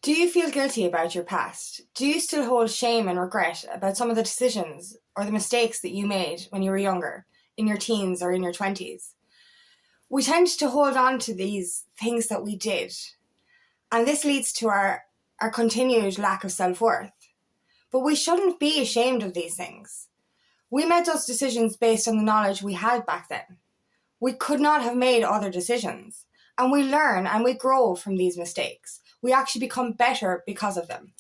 Do you feel guilty about your past? Do you still hold shame and regret about some of the decisions or the mistakes that you made when you were younger, in your teens or in your 20s? We tend to hold on to these things that we did, and this leads to our continued lack of self-worth. But we shouldn't be ashamed of these things. We made those decisions based on the knowledge we had back then. We could not have made other decisions. And we learn and we grow from these mistakes. We actually become better because of them.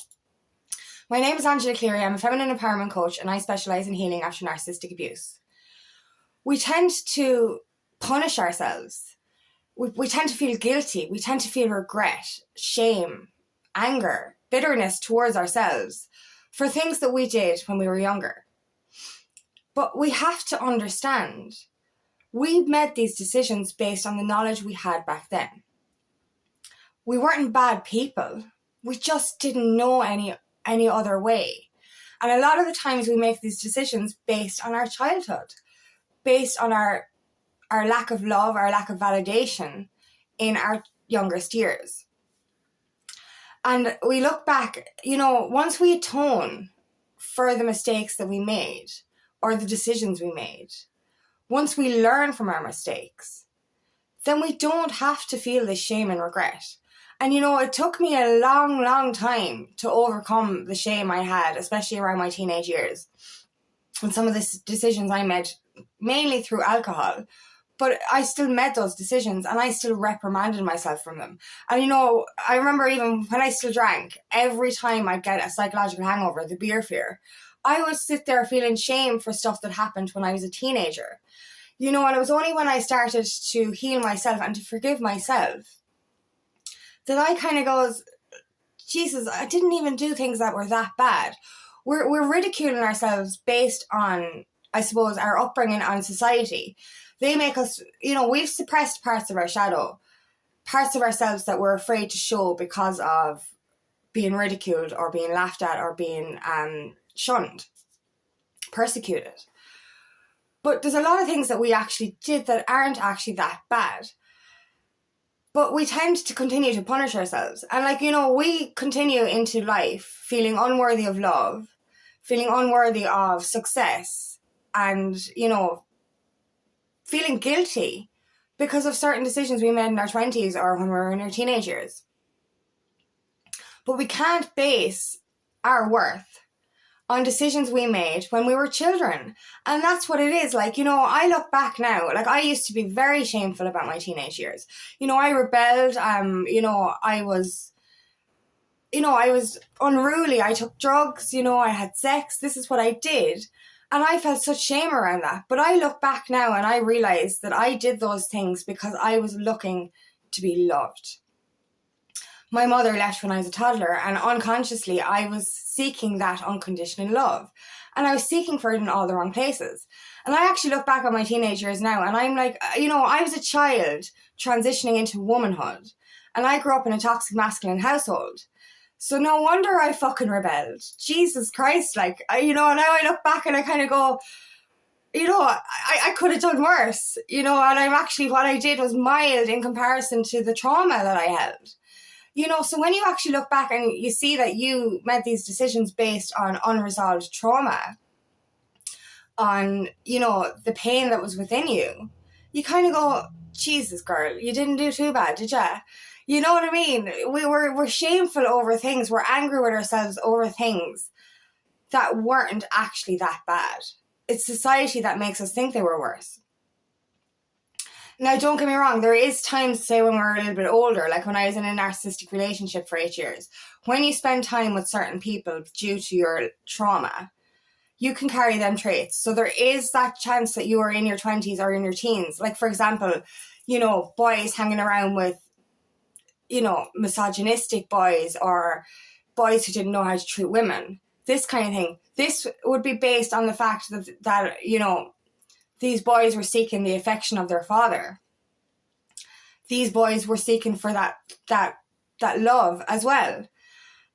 My name is Angela Cleary. I'm a feminine empowerment coach and I specialise in healing after narcissistic abuse. We tend to punish ourselves. We tend to feel guilty. We tend to feel regret, shame, anger, bitterness towards ourselves for things that we did when we were younger. But we have to understand, we made these decisions based on the knowledge we had back then. We weren't bad people. We just didn't know any other way. And a lot of the times we make these decisions based on our childhood, based on our lack of love, our lack of validation in our youngest years. And we look back, once we atone for the mistakes that we made or the decisions we made, once we learn from our mistakes, then we don't have to feel this shame and regret. And it took me a long, long time to overcome the shame I had, especially around my teenage years. And some of the decisions I made, mainly through alcohol, but I still made those decisions and I still reprimanded myself from them. And I remember even when I still drank, every time I'd get a psychological hangover, the beer fear, I would sit there feeling shame for stuff that happened when I was a teenager. And it was only when I started to heal myself and to forgive myself that I kind of goes, Jesus, I didn't even do things that were that bad. We're ridiculing ourselves based on, I suppose, our upbringing and society. They make us, we've suppressed parts of our shadow, parts of ourselves that we're afraid to show because of being ridiculed or being laughed at or being shunned, persecuted. But there's a lot of things that we actually did that aren't actually that bad. But we tend to continue to punish ourselves. And we continue into life feeling unworthy of love, feeling unworthy of success, and, feeling guilty because of certain decisions we made in our 20s or when we were in our teenage years. But we can't base our worth on decisions we made when we were children. And that's what it is. I look back now, I used to be very shameful about my teenage years. I rebelled, I was unruly, I took drugs, I had sex, this is what I did. And I felt such shame around that. But I look back now and I realise that I did those things because I was looking to be loved. My mother left when I was a toddler, and unconsciously I was seeking that unconditional love. And I was seeking for it in all the wrong places. And I actually look back on my teenage years now and I'm like, I was a child transitioning into womanhood. And I grew up in a toxic masculine household. So no wonder I fucking rebelled. Jesus Christ, now I look back and I kind of go, I could have done worse, and I'm actually, what I did was mild in comparison to the trauma that I held. So when you actually look back and you see that you made these decisions based on unresolved trauma, on, the pain that was within you, you kind of go, Jesus, girl, you didn't do too bad, did ya? You know what I mean? We're shameful over things. We're angry with ourselves over things that weren't actually that bad. It's society that makes us think they were worse. Now, don't get me wrong, there is times, say, when we're a little bit older, like when I was in a narcissistic relationship for 8 years, when you spend time with certain people due to your trauma, you can carry them traits. So there is that chance that you are in your 20s or in your teens. Like, for example, boys hanging around with, misogynistic boys or boys who didn't know how to treat women, this kind of thing. This would be based on the fact that these boys were seeking the affection of their father. These boys were seeking for that love as well.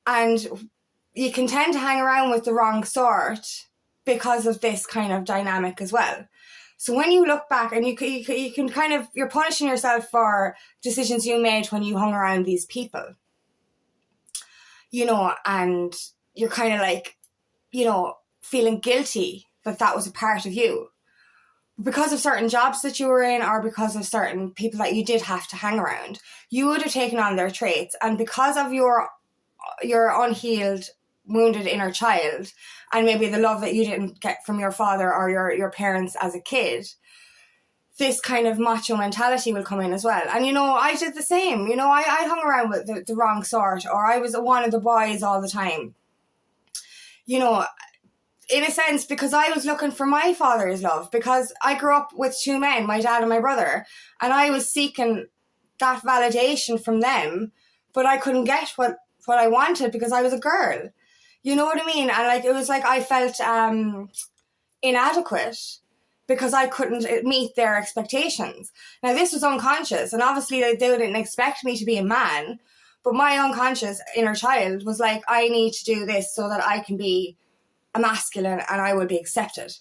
And you can tend to hang around with the wrong sort because of this kind of dynamic as well. So when you look back and you can kind of, you're punishing yourself for decisions you made when you hung around these people. and you're kind of like, feeling guilty that was a part of you. Because of certain jobs that you were in, or because of certain people that you did have to hang around, you would have taken on their traits. And because of your unhealed, wounded inner child, and maybe the love that you didn't get from your father or your parents as a kid, this kind of macho mentality will come in as well. And, I did the same. I hung around with the wrong sort, or I was one of the boys all the time. In a sense, because I was looking for my father's love, because I grew up with two men, my dad and my brother, and I was seeking that validation from them, but I couldn't get what I wanted because I was a girl. You know what I mean? And it was like I felt inadequate because I couldn't meet their expectations. Now, this was unconscious, and obviously they didn't expect me to be a man, but my unconscious inner child was like, I need to do this so that I can be a masculine and I will be accepted.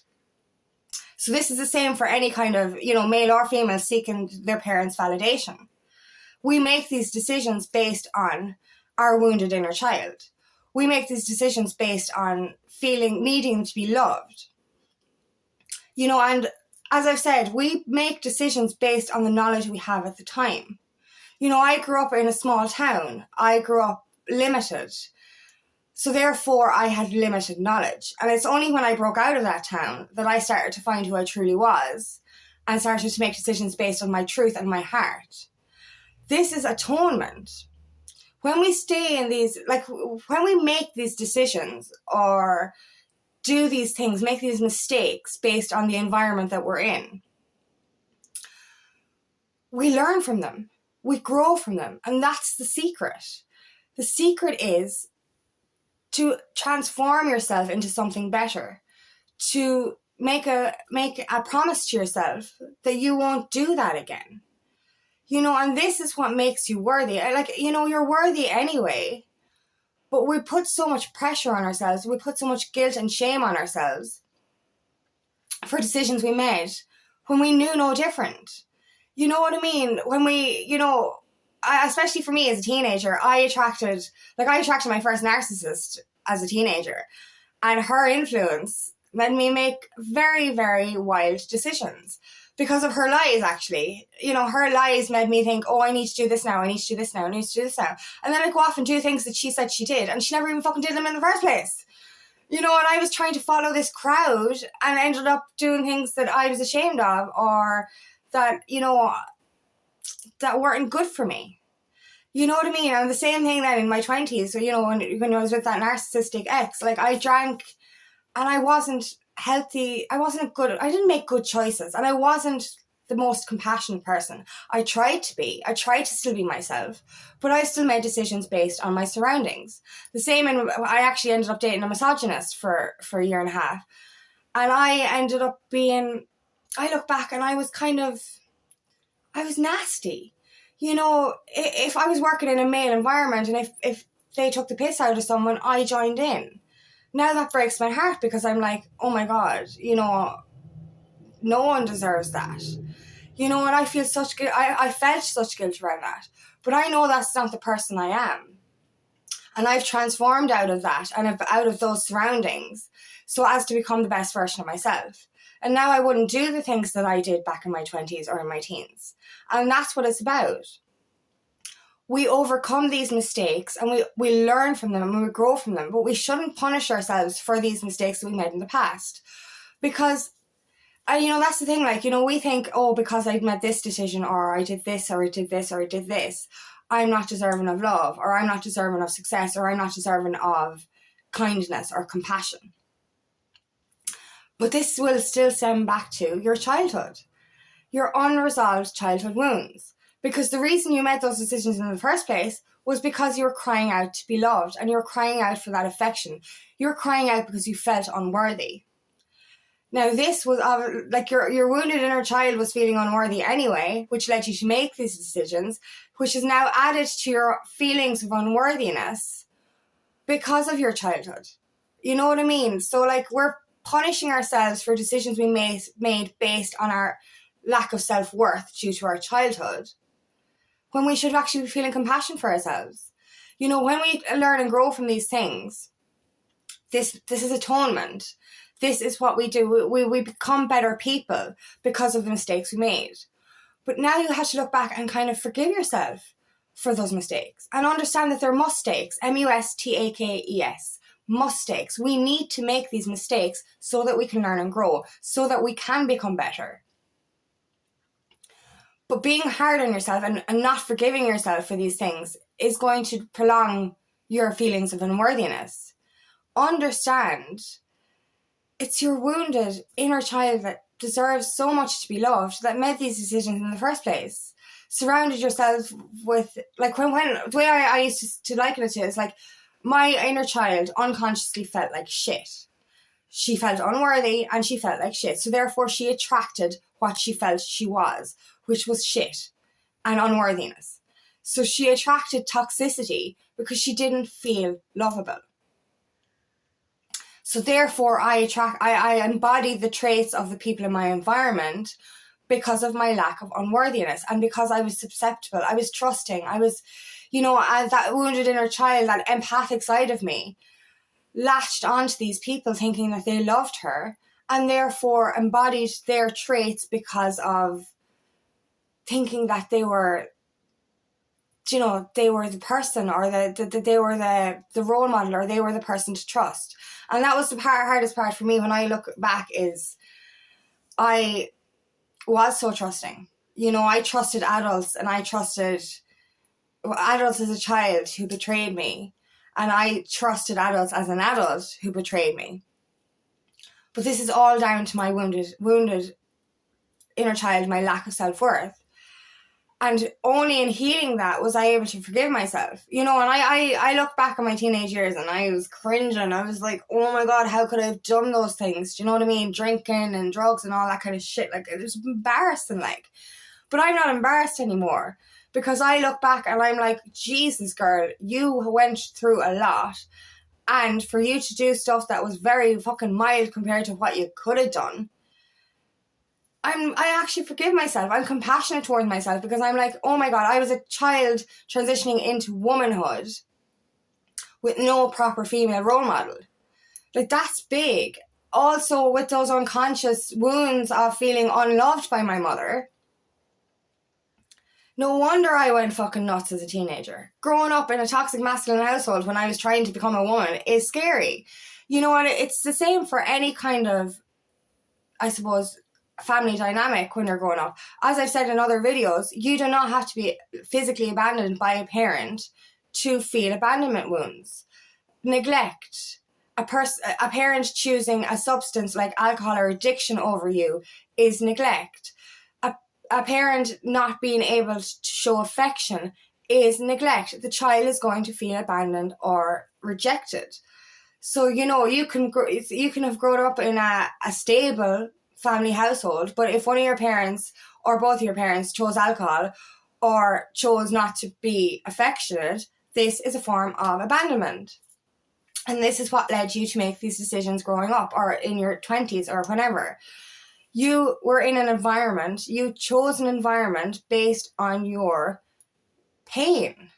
So this is the same for any kind of, male or female seeking their parents' validation. We make these decisions based on our wounded inner child. We make these decisions based on needing to be loved. And as I've said, we make decisions based on the knowledge we have at the time. I grew up in a small town. I grew up limited. So therefore, I had limited knowledge. And it's only when I broke out of that town that I started to find who I truly was and started to make decisions based on my truth and my heart. This is atonement. When we stay in these, when we make these decisions or do these things, make these mistakes based on the environment that we're in, we learn from them. We grow from them. And that's the secret. The secret is to transform yourself into something better, to make a promise to yourself that you won't do that again. And this is what makes you worthy. You're worthy anyway, but we put so much pressure on ourselves. We put so much guilt and shame on ourselves for decisions we made when we knew no different. You know what I mean? When we, especially for me as a teenager, I attracted my first narcissist as a teenager, and her influence made me make very, very wild decisions because of her lies, actually. Her lies made me think, oh, I need to do this now, I need to do this now, I need to do this now. And then I'd go off and do things that she said she did, and she never even fucking did them in the first place. And I was trying to follow this crowd and ended up doing things that I was ashamed of, or that, that weren't good for me. You know what I mean? And the same thing then in my 20s, so, when I was with that narcissistic ex, I drank and I wasn't healthy. I didn't make good choices, and I wasn't the most compassionate person. I tried to still be myself, but I still made decisions based on my surroundings. The same, I actually ended up dating a misogynist for a year and a half. And I ended up I look back and I was nasty. If I was working in a male environment and if they took the piss out of someone, I joined in. Now that breaks my heart because I'm like, oh my God, no one deserves that. And I feel such guilt. I felt such guilt around that. But I know that's not the person I am. And I've transformed out of that and out of those surroundings so as to become the best version of myself. And now I wouldn't do the things that I did back in my 20s or in my teens. And that's what it's about. We overcome these mistakes and we learn from them and we grow from them. But we shouldn't punish ourselves for these mistakes that we made in the past. Because, that's the thing. We think, oh, because I made this decision, or I did this, or I did this, or I did this, I'm not deserving of love, or I'm not deserving of success, or I'm not deserving of kindness or compassion. But this will still stem back to your childhood, your unresolved childhood wounds. Because the reason you made those decisions in the first place was because you were crying out to be loved, and you were crying out for that affection. You were crying out because you felt unworthy. Now, this was your wounded inner child was feeling unworthy anyway, which led you to make these decisions, which is now added to your feelings of unworthiness because of your childhood. You know what I mean? So we're punishing ourselves for decisions we made based on our lack of self-worth due to our childhood, when we should actually be feeling compassion for ourselves. You know, when we learn and grow from these things, this is atonement. This is what we do. We become better people because of the mistakes we made. But now you have to look back and kind of forgive yourself for those mistakes and understand that they're mistakes. mustakes. Mistakes. We need to make these mistakes so that we can learn and grow, so that we can become better. But being hard on yourself and not forgiving yourself for these things is going to prolong your feelings of unworthiness. Understand, it's your wounded inner child that deserves so much to be loved, that made these decisions in the first place. Surrounded yourself with, like, when the way I used to liken it to is like, my inner child unconsciously felt like shit. She felt unworthy and she felt like shit. So therefore she attracted what she felt she was, which was shit and unworthiness. So she attracted toxicity because she didn't feel lovable. So therefore I embody the traits of the people in my environment because of my lack of unworthiness and because I was susceptible, I was trusting, I was, you know, that wounded inner child, that empathic side of me latched onto these people thinking that they loved her and therefore embodied their traits because of thinking that they were, you know, they were the person, or they were the role model, or they were the person to trust. And that was the hardest part for me when I look back, is I was so trusting. You know, I trusted adults, and I trusted adults as a child who betrayed me. And I trusted adults as an adult who betrayed me. But this is all down to my wounded inner child, my lack of self-worth. And only in healing that was I able to forgive myself. You know, and I look back on my teenage years and I was cringing. I was like, oh my God, how could I have done those things? Do you know what I mean? Drinking and drugs and all that kind of shit. Like, it was embarrassing, like. But I'm not embarrassed anymore, because I look back and I'm like, Jesus, girl, you went through a lot. And for you to do stuff that was very fucking mild compared to what you could have done, I actually forgive myself. I'm compassionate towards myself, because I'm like, oh my God, I was a child transitioning into womanhood with no proper female role model. Like, that's big. Also, with those unconscious wounds of feeling unloved by my mother. No wonder I went fucking nuts as a teenager. Growing up in a toxic masculine household when I was trying to become a woman is scary. You know what? It's the same for any kind of, I suppose, family dynamic when you're growing up. As I've said in other videos, you do not have to be physically abandoned by a parent to feel abandonment wounds. Neglect, a parent choosing a substance like alcohol or addiction over you is neglect. A parent not being able to show affection is neglect. The child is going to feel abandoned or rejected. So, you know, you can have grown up in a stable family household, but if one of your parents or both of your parents chose alcohol or chose not to be affectionate, this is a form of abandonment. And this is what led you to make these decisions growing up, or in your 20s, or whenever. You were in an environment, you chose an environment based on your pain.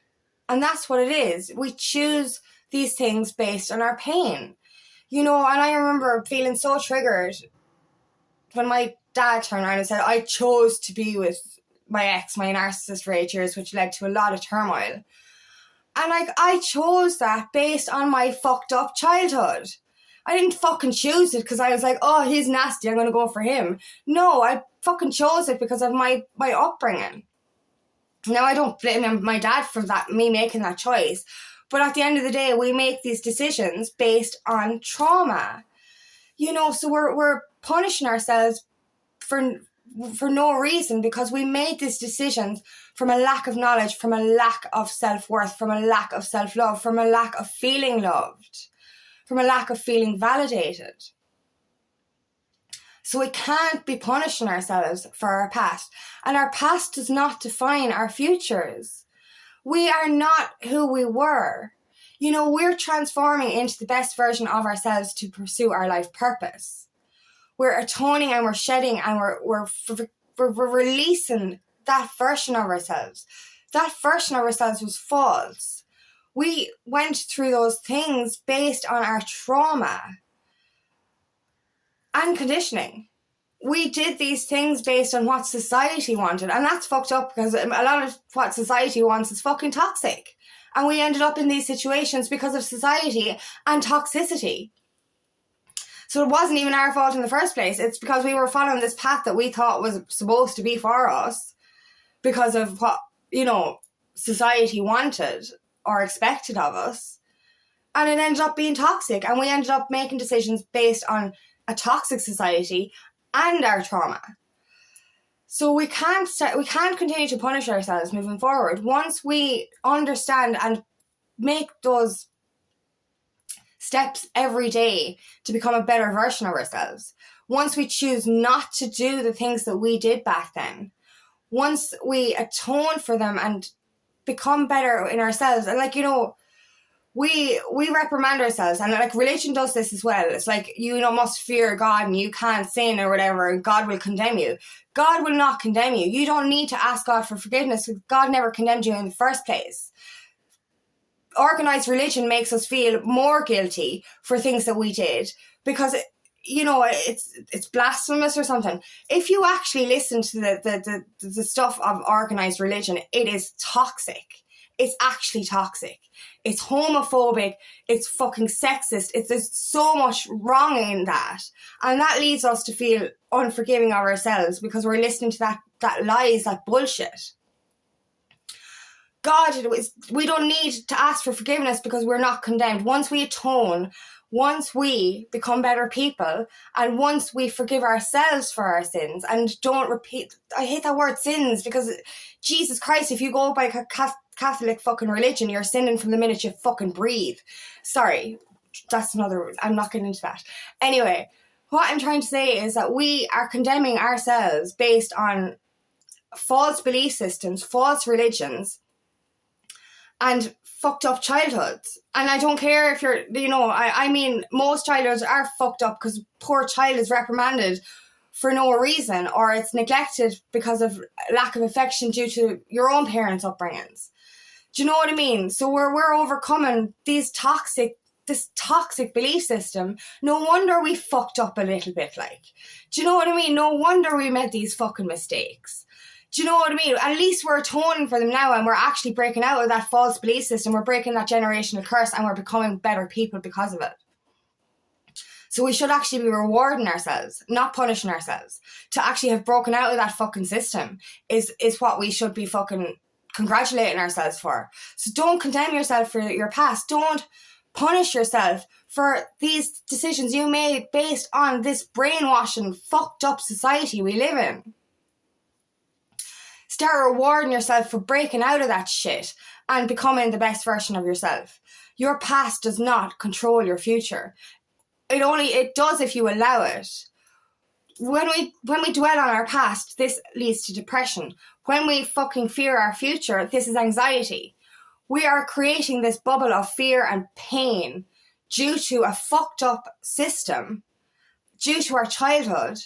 And that's what it is. We choose these things based on our pain. You know, and I remember feeling so triggered when my dad turned around and said, I chose to be with my ex, my narcissist, for 8 years, which led to a lot of turmoil. And like, I chose that based on my fucked up childhood. I didn't fucking choose it because I was like, oh, he's nasty, I'm going to go for him. No, I fucking chose it because of my upbringing. Now, I don't blame my dad for that, me making that choice. But at the end of the day, we make these decisions based on trauma. You know, so we're punishing ourselves for no reason, because we made these decisions from a lack of knowledge, from a lack of self-worth, from a lack of self-love, from a lack of feeling loved, from a lack of feeling validated. So we can't be punishing ourselves for our past. And our past does not define our futures. We are not who we were. You know, we're transforming into the best version of ourselves to pursue our life purpose. We're atoning and we're shedding and we're releasing that version of ourselves. That version of ourselves was false. We went through those things based on our trauma and conditioning. We did these things based on what society wanted, and that's fucked up because a lot of what society wants is fucking toxic. And we ended up in these situations because of society and toxicity. So it wasn't even our fault in the first place. It's because we were following this path that we thought was supposed to be for us because of what, society wanted or expected of us. And it ended up being toxic, and we ended up making decisions based on a toxic society and our trauma. So we can't continue to punish ourselves moving forward. Once we understand and make those steps every day to become a better version of ourselves, once we choose not to do the things that we did back then, once we atone for them and become better in ourselves, and we reprimand ourselves, and religion does this as well. It's must fear God and you can't sin or whatever, and God will condemn you. God will not condemn you. You don't need to ask God for forgiveness because God never condemned you in the first place. Organized religion makes us feel more guilty for things that we did because it's blasphemous or something. If you actually listen to the stuff of organized religion, it is toxic. It's actually toxic. It's homophobic. It's fucking sexist. There's so much wrong in that. And that leads us to feel unforgiving of ourselves because we're listening to that lies, that bullshit. We don't need to ask for forgiveness because we're not condemned. Once we atone, once we become better people, and once we forgive ourselves for our sins and don't repeat, I hate that word sins, because Jesus Christ, if you go by Catholic fucking religion, you're sinning from the minute you fucking breathe. Sorry, I'm not getting into that. Anyway, what I'm trying to say is that we are condemning ourselves based on false belief systems, false religions, and fucked up childhoods. And I don't care if you're, most childhoods are fucked up because poor child is reprimanded for no reason, or it's neglected because of lack of affection due to your own parents' upbringings. Do you know what I mean? So we're overcoming this toxic belief system. No wonder we fucked up a little bit, do you know what I mean? No wonder we made these fucking mistakes. Do you know what I mean? At least we're atoning for them now, and we're actually breaking out of that false belief system. We're breaking that generational curse, and we're becoming better people because of it. So we should actually be rewarding ourselves, not punishing ourselves. To actually have broken out of that fucking system is what we should be fucking congratulating ourselves for. So don't condemn yourself for your past. Don't punish yourself for these decisions you made based on this brainwashing, fucked up society we live in. Start rewarding yourself for breaking out of that shit and becoming the best version of yourself. Your past does not control your future. It does if you allow it. When we dwell on our past, this leads to depression. When we fucking fear our future, this is anxiety. We are creating this bubble of fear and pain due to a fucked up system, due to our childhood,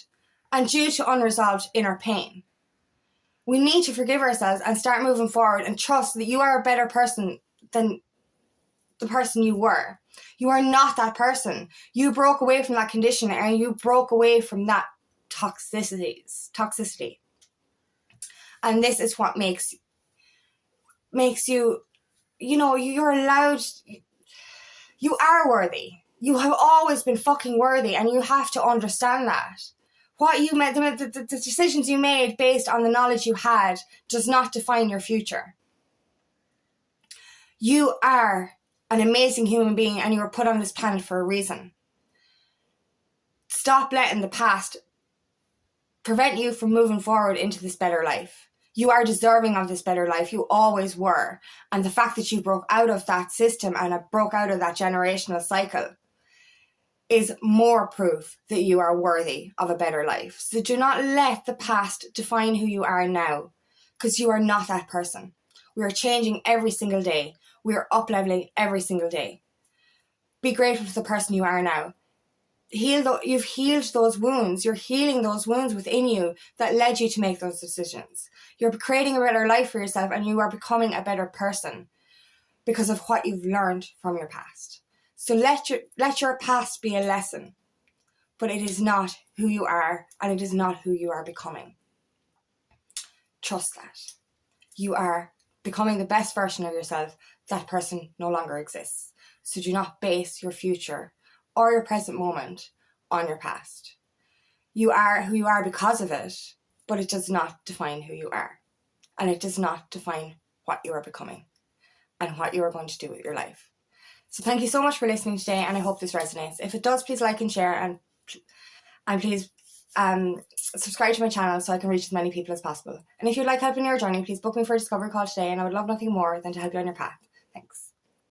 and due to unresolved inner pain. We need to forgive ourselves and start moving forward and trust that you are a better person than the person you were. You are not that person. You broke away from that condition, and you broke away from that toxicity. And this is what makes you, you're allowed, you are worthy. You have always been fucking worthy, and you have to understand that. What you made, the decisions you made based on the knowledge you had does not define your future. You are an amazing human being, and you were put on this planet for a reason. Stop letting the past prevent you from moving forward into this better life. You are deserving of this better life. You always were. And the fact that you broke out of that system and broke out of that generational cycle is more proof that you are worthy of a better life. So do not let the past define who you are now, because you are not that person. We are changing every single day. We are up-leveling every single day. Be grateful for the person you are now. You've healed those wounds. You're healing those wounds within you that led you to make those decisions. You're creating a better life for yourself, and you are becoming a better person. because of what you've learned from your past. So let your past be a lesson, but it is not who you are, and it is not who you are becoming. Trust that. You are becoming the best version of yourself. That person no longer exists. So do not base your future or your present moment on your past. You are who you are because of it, but it does not define who you are. And it does not define what you are becoming and what you are going to do with your life. So thank you so much for listening today, and I hope this resonates. If it does, please like and share, and please subscribe to my channel so I can reach as many people as possible. And if you'd like help in your journey, please book me for a discovery call today, and I would love nothing more than to help you on your path.